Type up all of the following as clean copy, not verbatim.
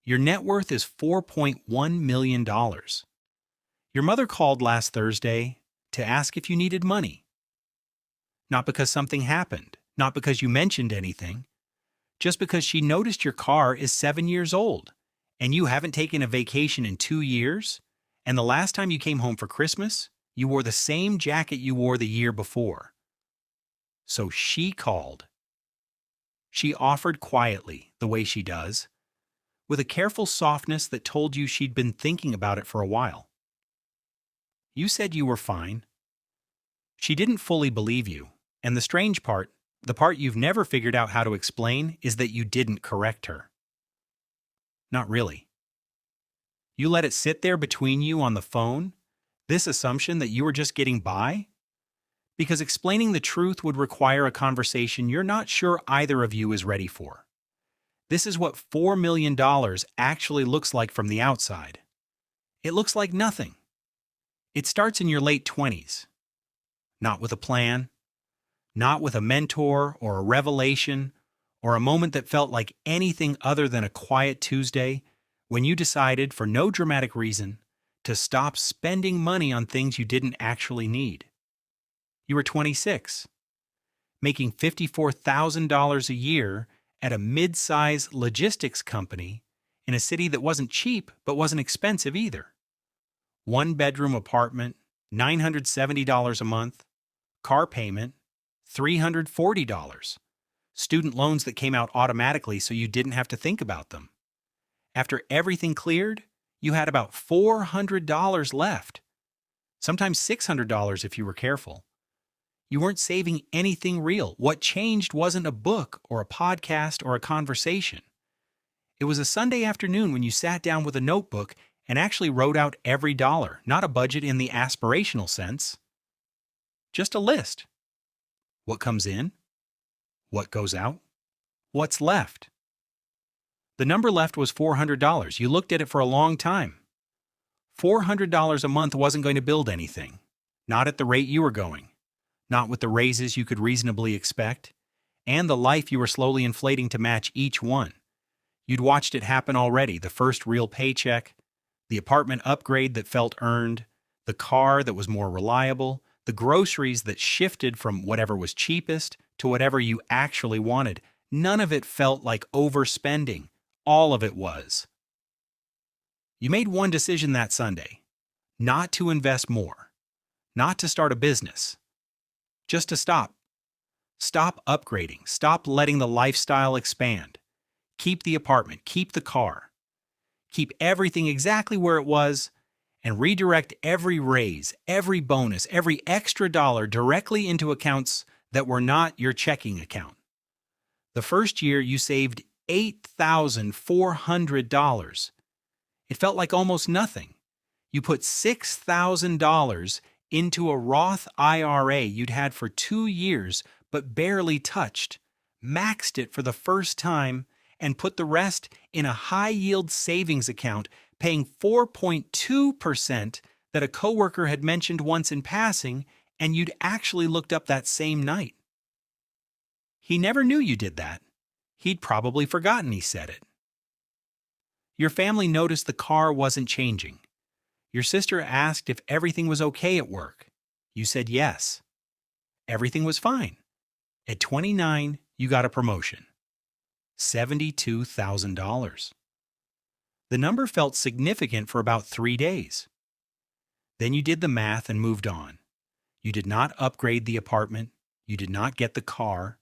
Your net worth is $4.1 million. Your mother called last Thursday to ask if you needed money. Not because something happened, not because you mentioned anything, just because she noticed your car is 7 years old and you haven't taken a vacation in 2 years, and the last time you came home for Christmas, you wore the same jacket you wore the year before. So she called. She offered quietly, the way she does, with a careful softness that told you she'd been thinking about it for a while. You said you were fine. She didn't fully believe you, and the strange part, the part you've never figured out how to explain, is that you didn't correct her. Not really. You let it sit there between you on the phone, this assumption that you were just getting by? Because explaining the truth would require a conversation you're not sure either of you is ready for. This is what $4 million actually looks like from the outside. It looks like nothing. It starts in your late 20s. Not with a plan, not with a mentor or a revelation or a moment that felt like anything other than a quiet Tuesday when you decided, for no dramatic reason, to stop spending money on things you didn't actually need. You were 26, making $54,000 a year at a mid-size logistics company in a city that wasn't cheap but wasn't expensive either. One-bedroom apartment, $970 a month, car payment, $340, student loans that came out automatically so you didn't have to think about them. After everything cleared, you had about $400 left, sometimes $600 if you were careful. You weren't saving anything real. What changed wasn't a book or a podcast or a conversation. It was a Sunday afternoon when you sat down with a notebook and actually wrote out every dollar, not a budget in the aspirational sense. Just a list. What comes in? What goes out? What's left? The number left was $400. You looked at it for a long time. $400 a month wasn't going to build anything. Not at the rate you were going. Not with the raises you could reasonably expect, and the life you were slowly inflating to match each one. You'd watched it happen already, the first real paycheck, the apartment upgrade that felt earned, the car that was more reliable, the groceries that shifted from whatever was cheapest to whatever you actually wanted. None of it felt like overspending. All of it was. You made one decision that Sunday: not to invest more, not to start a business. Just to stop. Stop upgrading. Stop letting the lifestyle expand. Keep the apartment. Keep the car. Keep everything exactly where it was, and redirect every raise, every bonus, every extra dollar directly into accounts that were not your checking account. The first year you saved $8,400. It felt like almost nothing. You put $6,000 into a Roth IRA you'd had for 2 years but barely touched, maxed it for the first time, and put the rest in a high-yield savings account paying 4.2% that a coworker had mentioned once in passing and you'd actually looked up that same night. He never knew you did that. He'd probably forgotten he said it. Your family noticed the car wasn't changing. Your sister asked if everything was okay at work. You said yes. Everything was fine. At 29, you got a promotion. $72,000. The number felt significant for about 3 days. Then you did the math and moved on. You did not upgrade the apartment. You did not get the car.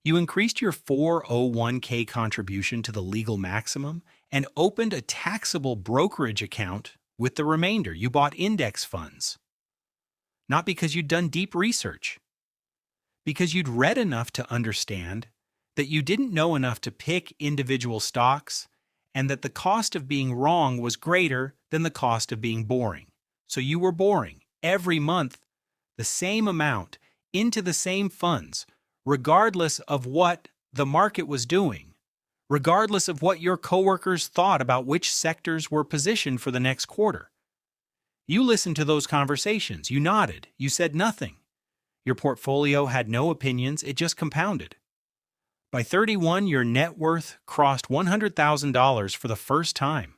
You increased your 401k contribution to the legal maximum and opened a taxable brokerage account with the remainder. You bought index funds. Not because you'd done deep research. Because you'd read enough to understand that you didn't know enough to pick individual stocks and that the cost of being wrong was greater than the cost of being boring. So you were boring every month the same amount into the same funds, regardless of what the market was doing, regardless of what your coworkers thought about which sectors were positioned for the next quarter. You listened to those conversations. You nodded. You said nothing. Your portfolio had no opinions. It just compounded. By 31, your net worth crossed $100,000 for the first time.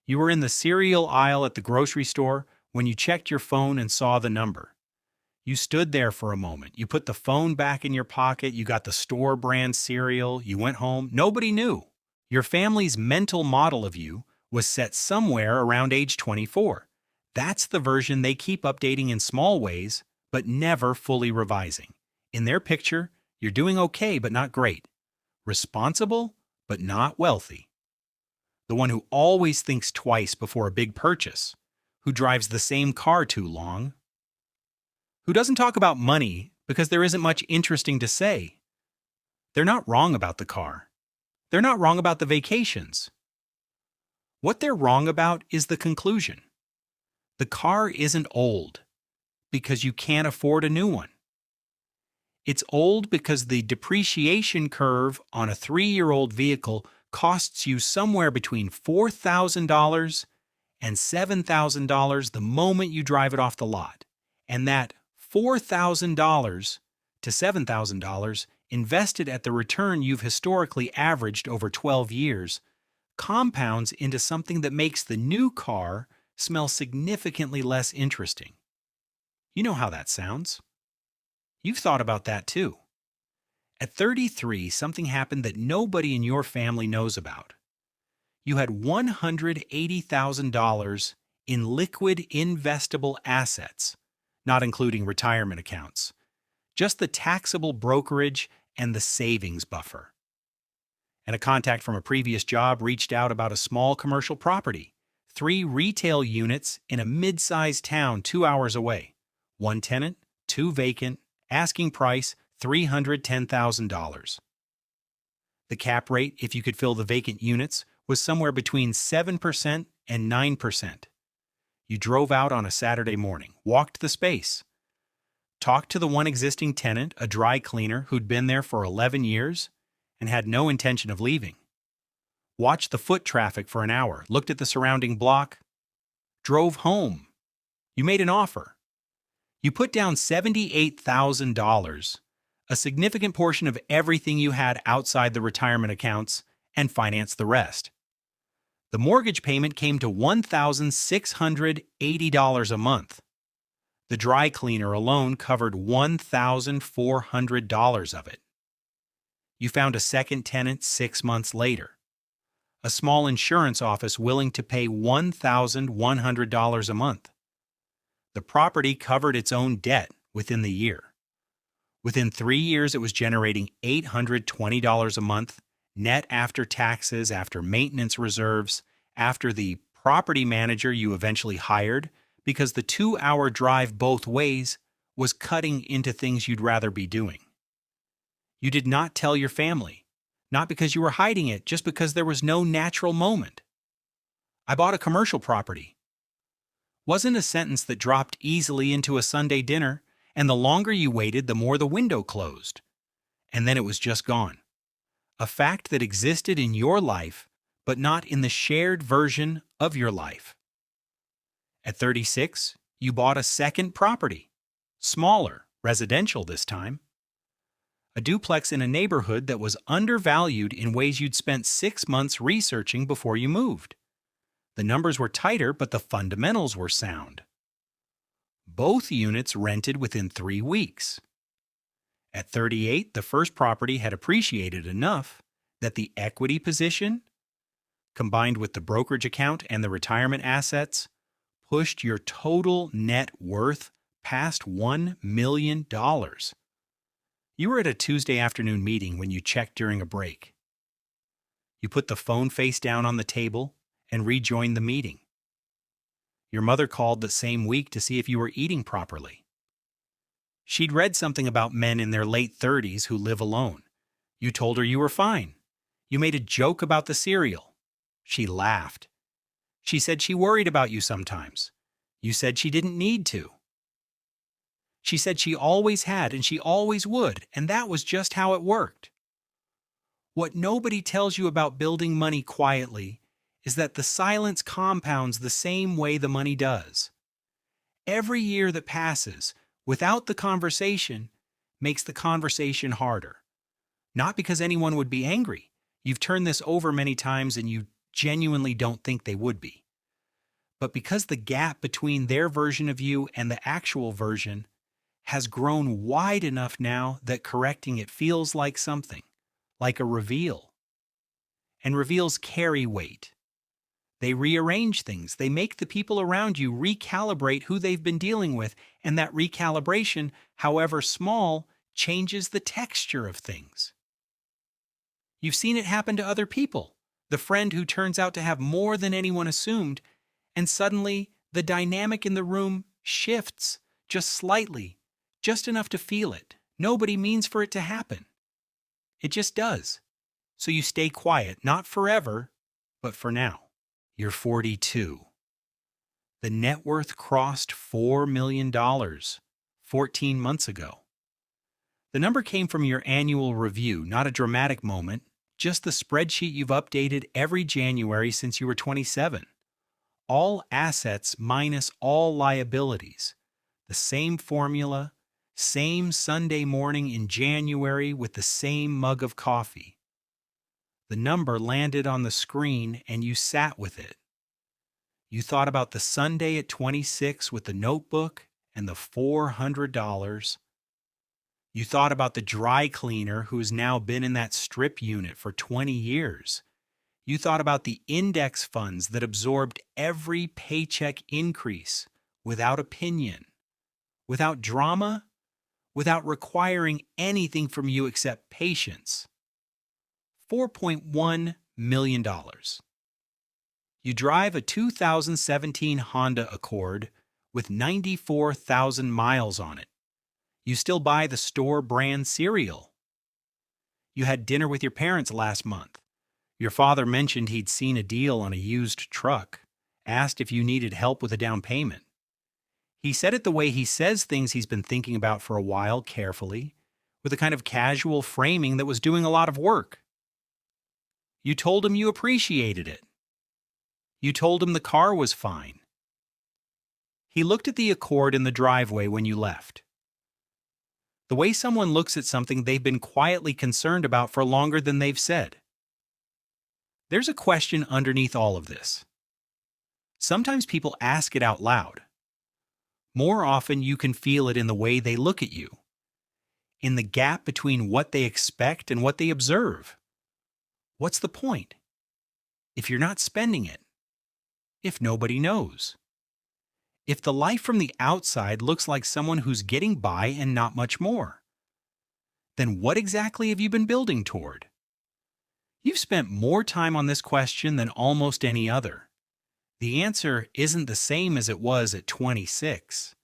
You were in the cereal aisle at the grocery store when you checked your phone and saw the number. You stood there for a moment. You put the phone back in your pocket. You got the store brand cereal. You went home. Nobody knew. Your family's mental model of you was set somewhere around age 24. That's the version they keep updating in small ways, but never fully revising. In their picture, you're doing okay, but not great. Responsible, but not wealthy. The one who always thinks twice before a big purchase. Who drives the same car too long. Who doesn't talk about money because there isn't much interesting to say. They're not wrong about the car. They're not wrong about the vacations. What they're wrong about is the conclusion. The car isn't old because you can't afford a new one. It's old because the depreciation curve on a 3-year-old vehicle costs you somewhere between $4,000 and $7,000 the moment you drive it off the lot. And that $4,000 to $7,000 invested at the return you've historically averaged over 12 years compounds into something that makes the new car smell significantly less interesting. You know how that sounds. You've thought about that too. At 33, something happened that nobody in your family knows about. You had $180,000 in liquid investable assets, not including retirement accounts, just the taxable brokerage and the savings buffer. And a contact from a previous job reached out about a small commercial property, 3 retail units in a mid-sized town 2 hours away, 1 tenant, 2 vacant, asking price $310,000. The cap rate, if you could fill the vacant units, was somewhere between 7% and 9%. You drove out on a Saturday morning, walked the space, talked to the one existing tenant, a dry cleaner who'd been there for 11 years and had no intention of leaving. Watched the foot traffic for an hour, looked at the surrounding block, drove home. You made an offer. You put down $78,000, a significant portion of everything you had outside the retirement accounts, and financed the rest. The mortgage payment came to $1,680 a month. The dry cleaner alone covered $1,400 of it. You found a second tenant 6 months later. A small insurance office willing to pay $1,100 a month. The property covered its own debt within the year. Within 3 years, it was generating $820 a month, net after taxes, after maintenance reserves, after the property manager you eventually hired, because the 2-hour drive both ways was cutting into things you'd rather be doing. You did not tell your family, not because you were hiding it, just because there was no natural moment. I bought a commercial property. Wasn't a sentence that dropped easily into a Sunday dinner, and the longer you waited, the more the window closed. And then it was just gone. A fact that existed in your life, but not in the shared version of your life. At 36, you bought a second property. Smaller, residential this time. A duplex in a neighborhood that was undervalued in ways you'd spent 6 months researching before you moved. The numbers were tighter, but the fundamentals were sound. Both units rented within 3 weeks. At 38, the first property had appreciated enough that the equity position, combined with the brokerage account and the retirement assets, pushed your total net worth past $1 million. You were at a Tuesday afternoon meeting when you checked during a break. You put the phone face down on the table and rejoined the meeting. Your mother called the same week to see if you were eating properly. She'd read something about men in their late 30s who live alone. You told her you were fine. You made a joke about the cereal. She laughed. She said she worried about you sometimes. You said she didn't need to. She said she always had and she always would, and that was just how it worked. What nobody tells you about building money quietly is that the silence compounds the same way the money does. Every year that passes without the conversation makes the conversation harder. Not because anyone would be angry. You've turned this over many times and you genuinely don't think they would be. But because the gap between their version of you and the actual version has grown wide enough now that correcting it feels like something, like a reveal. And reveals carry weight. They rearrange things. They make the people around you recalibrate who they've been dealing with, and that recalibration, however small, changes the texture of things. You've seen it happen to other people. The friend who turns out to have more than anyone assumed, and suddenly the dynamic in the room shifts just slightly, just enough to feel it. Nobody means for it to happen. It just does. So you stay quiet, not forever, but for now. You're 42. The net worth crossed $4 million 14 months ago. The number came from your annual review, not a dramatic moment, just the spreadsheet you've updated every January since you were 27. All assets minus all liabilities. The same formula, same Sunday morning in January with the same mug of coffee. The number landed on the screen and you sat with it. You thought about the Sunday at 26 with the notebook and the $400. You thought about the dry cleaner who's now been in that strip unit for 20 years. You thought about the index funds that absorbed every paycheck increase without opinion, without drama, without requiring anything from you except patience. $4.1 million. You drive a 2017 Honda Accord with 94,000 miles on it. You still buy the store brand cereal. You had dinner with your parents last month. Your father mentioned he'd seen a deal on a used truck, asked if you needed help with a down payment. He said it the way he says things he's been thinking about for a while, carefully, with a kind of casual framing that was doing a lot of work. You told him you appreciated it. You told him the car was fine. He looked at the Accord in the driveway when you left. The way someone looks at something they've been quietly concerned about for longer than they've said. There's a question underneath all of this. Sometimes people ask it out loud. More often you can feel it in the way they look at you, in the gap between what they expect and what they observe. What's the point? If you're not spending it, if nobody knows, if the life from the outside looks like someone who's getting by and not much more, then what exactly have you been building toward? You've spent more time on this question than almost any other. The answer isn't the same as it was at 26.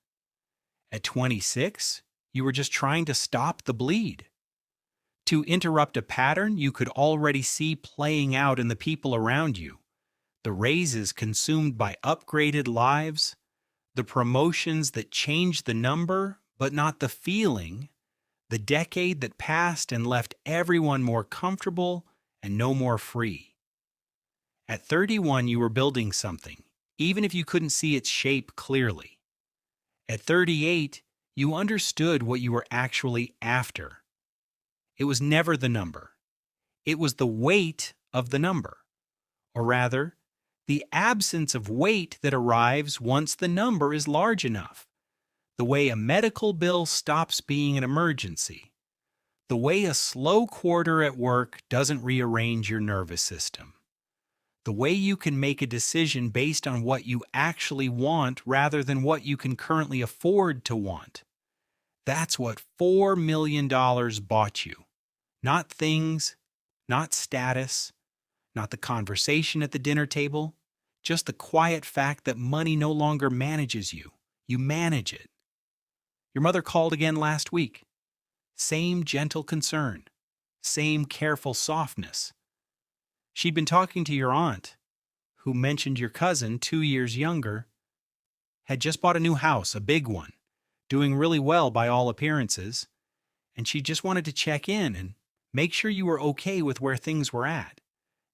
At 26, you were just trying to stop the bleed. To interrupt a pattern you could already see playing out in the people around you, the raises consumed by upgraded lives, the promotions that changed the number but not the feeling, the decade that passed and left everyone more comfortable and no more free. At 31 you were building something, even if you couldn't see its shape clearly. At 38 you understood what you were actually after. It was never the number. It was the weight of the number. Or rather, the absence of weight that arrives once the number is large enough. The way a medical bill stops being an emergency. The way a slow quarter at work doesn't rearrange your nervous system. The way you can make a decision based on what you actually want rather than what you can currently afford to want. That's what $4 million bought you. Not things, not status, not the conversation at the dinner table, just the quiet fact that money no longer manages you. You manage it. Your mother called again last week. Same gentle concern, same careful softness. She'd been talking to your aunt, who mentioned your cousin, 2 years younger, had just bought a new house, a big one, doing really well by all appearances, and she just wanted to check in and make sure you were okay with where things were at,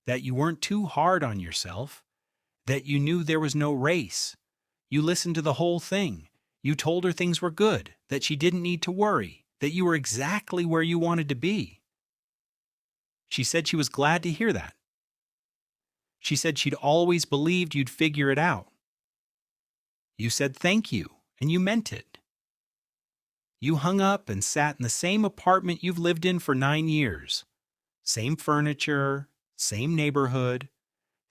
that you weren't too hard on yourself, that you knew there was no race. You listened to the whole thing. You told her things were good, that she didn't need to worry, that you were exactly where you wanted to be. She said she was glad to hear that. She said she'd always believed you'd figure it out. You said thank you, and you meant it. You hung up and sat in the same apartment you've lived in for 9 years. Same furniture, same neighborhood,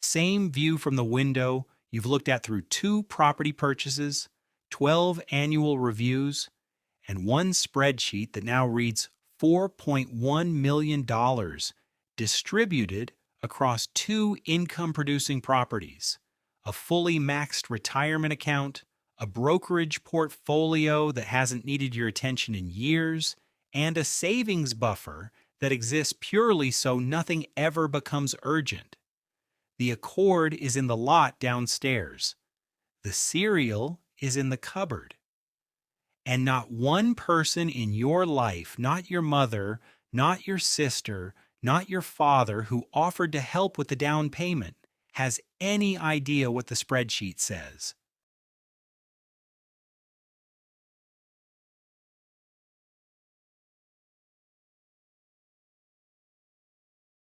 same view from the window you've looked at through 2 property purchases, 12 annual reviews, and one spreadsheet that now reads $4.1 million distributed across 2 income-producing properties, a fully maxed retirement account, a brokerage portfolio that hasn't needed your attention in years, and a savings buffer that exists purely so nothing ever becomes urgent. The Accord is in the lot downstairs. The cereal is in the cupboard. And not one person in your life, not your mother, not your sister, not your father who offered to help with the down payment, has any idea what the spreadsheet says.